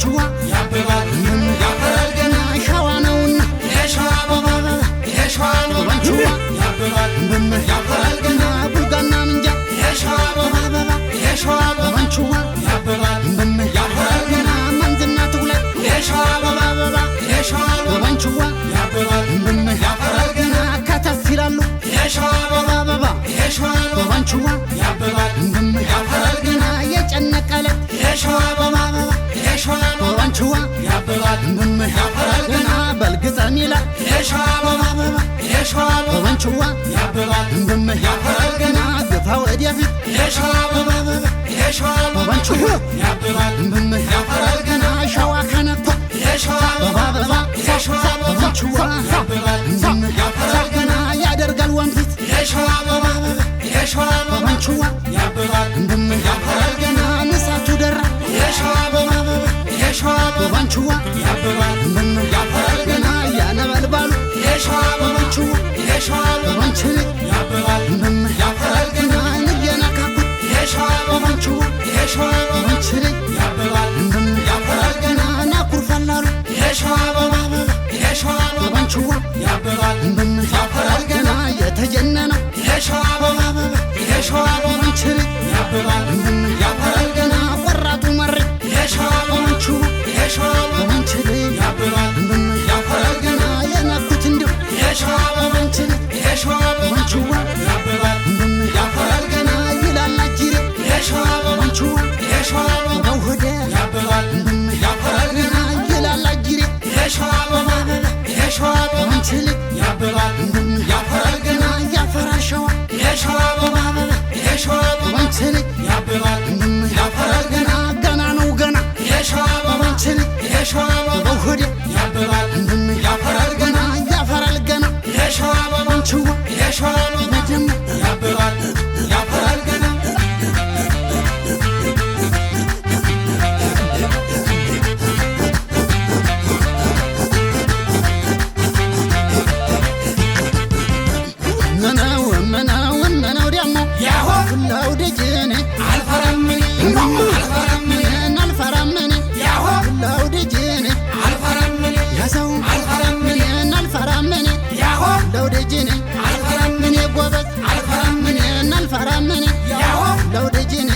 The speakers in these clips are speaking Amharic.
በባንቹዋ ያፈራል ገና ሸዋ ነውና የሸዋ አበባ የሸዋ በባንቹዋ ያፈራል ገና ቡልጋና ምንጃ የሸዋ አበባ የሸዋ በባንቹዋ ያፈራል ገና መንዝና ትጉለት የሸዋ አበባ የሸዋ በባንቹዋ ያፈራል ገና ከተፍ ይላሉ የሸዋ አበባ የሸዋ በባንቹዋ ያፈራል ገና የጨነቀለት የሸዋ አበባ የሸዋ በባንቹዋ ያፈራል ገና በልግጸን ይላል የሸዋ አበባ የሸዋ በባንቹዋ ያፈራል ገና ግፋ ወዲያፊት የሸዋ አበባ የሸዋ በባንቹዋ ያፈራል ገና ሸዋ ከነኳ የሸዋ አበባ የሸዋ በባንቹዋ ያፈራል ገና ያደርጋል ወንፊት የሸዋ አበባ የሸዋ በባንቹዋ ያፈራል ገና ንሳቱ ደራ የሸዋ አበባ የሸዋ በባንቹዋ ያፈራል ገና ያነበልባሉ የሸዋ በባንቹዋ የሸዋ በባንቹዋ ያፈራል ገና ንየነካኩት የሸዋ በባንቹዋ የሸዋ በባንቹዋ ያፈራል ገና ናኩርፈላሉ የሸዋ አበባ የሸዋ በባንቹዋ ያፈራል ገና የተጀነነው የሸዋ አበባ የሸዋ በባንቹዋ ያፈራል ገና ቆራጡ መሪ የሸዋ በባንቹዋ የሸዋ በባንቹዋ ያፈራል ገና የነኩት እንዲሁ የሸዋ በባንቹዋ የሸዋ በባንቹዋ ያፈራል ገና ይላል አጅሬ የሸዋ በባንቹዋ የሸዋ በውህደ ያፈራል ገና ይላል አጅሬ የሸዋ አበባ የሸዋ በባንቹዋ ያፈራል ገና ያፈራል ሸዋ የሸዋ አበባ የሸዋ በባንቹዋ ያፈራል ገና ገና ነው ገና የሸዋ በባንቹዋ የሸዋ በውህደ ያፈራል ገና ያፈራል ገና የሸዋ በባንቹዋ የሸዋ ያፈራል ገና መናው ደግሞ ያሆ ሁላው ደጀኔ አልፈራምን ያሆ ሁላው ደጀኔ አልፈራምን ያሰው አልፈራምን አልፈራምን ያሆ ሁላው ደጀኔ አልፈራምን ጎበዝ አልፈራምን አልፈራምን ያሆ ሁላው ደጀኔ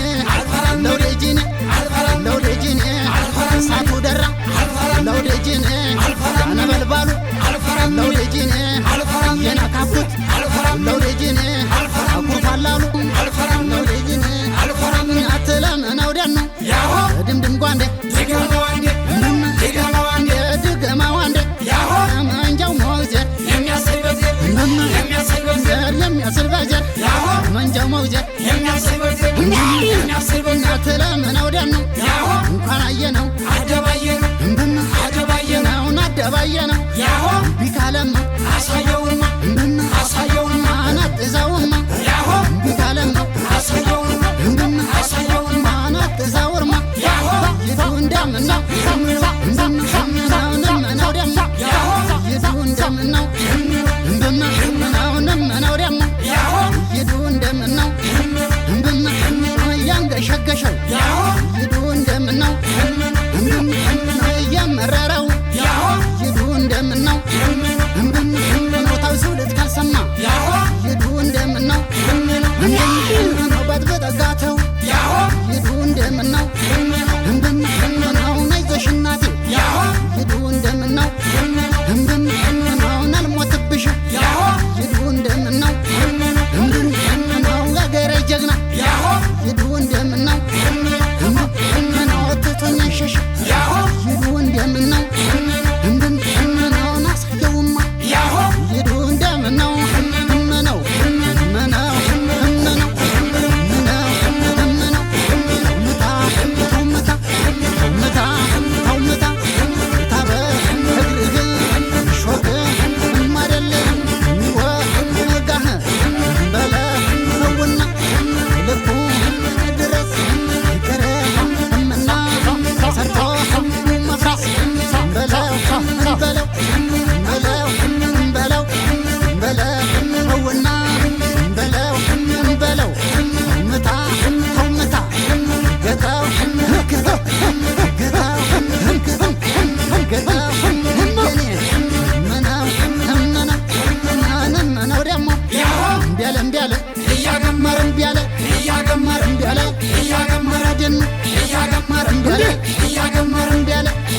ሁላው ደጀኔ ሁላው ደጀኔ ሳቱ ደራ ሁላው ደጀኔ ያነበልባሉ ሁላው ደጀኔ የነካኩት ሁላው ደጀኔ አኩርፋላሉ ሁላው ደጀኔ አትለምነው ደኑ ያሆ ድምድም ጓንዴ ድገማ ዋንዴ ያሆ መንጃው መውዘር የሚያስል በጀር ያሆ መንጃው መውዘር የሚያስል በጀር አትለምነው ደኑ ያሆ እንኳን አየነው አደባየነው አደባየነው ያሆ ቢካለማ አሳየውማ ነጥዛውማ ያሆ ቢካለማ አሳየውማ ነጥዛውማ ያሆ ይቱ እንደምነው እንደምነው ደሞ ያሆ ይቱ እንደምነው እንደምነው ደሞ ያሆ ይቱ እንደምነው ያንገሸገሸው ያሆ ይቱ እንደምነው የመረረው ያሆ ይቱ እንደምነው ሞታው ስውልት ካልሰማ ያሆ ይቱ እንደምነው በጥበጠጋተው ያሆ ይቱ እንደምነው ነይዞሽ እናቴ ያሆ ይቱ እንደምነው አልሞትብሽ ያሆ ይቱ እንደምነው አገሬ ጀግና ያሆ ይቱ እንደምነው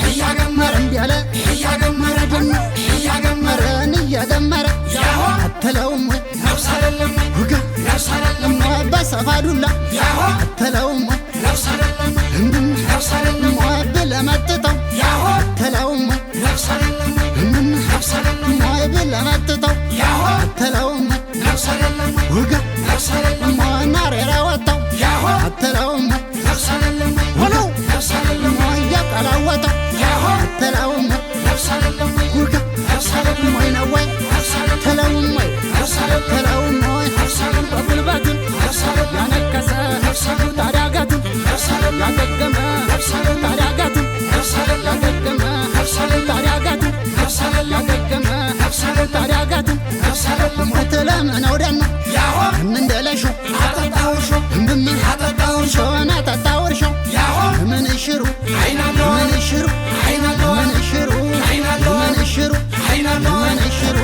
እያገመረ እያገመረ ደኑ እያገመረን እያገመረ አተለውም ውጋ በሰፋዱላ አተለውም ብለመጥተው አተለውም ብለመጥተው አተለውም ውጋ ናሬራ ወጣው አተለውም ሆነው እያቀላወጠው አተለውም ውጋ ሞይነወይ ተለውም ወይ ተለውም ወይ በጉልበቱን ያነከሰ ታዳጋቱን ያገገመ ታዳጋቱን ያገገመ ታዳጋቱን ያገገመ ታዳጋቱን ሞተለመነው ደኑ እንደለሹ ምን ሾና ተጣውርሾ ምን ሽሩ ምን ሽሩ ምን ሽሩ ምን ሽሩ ምን ሽሩ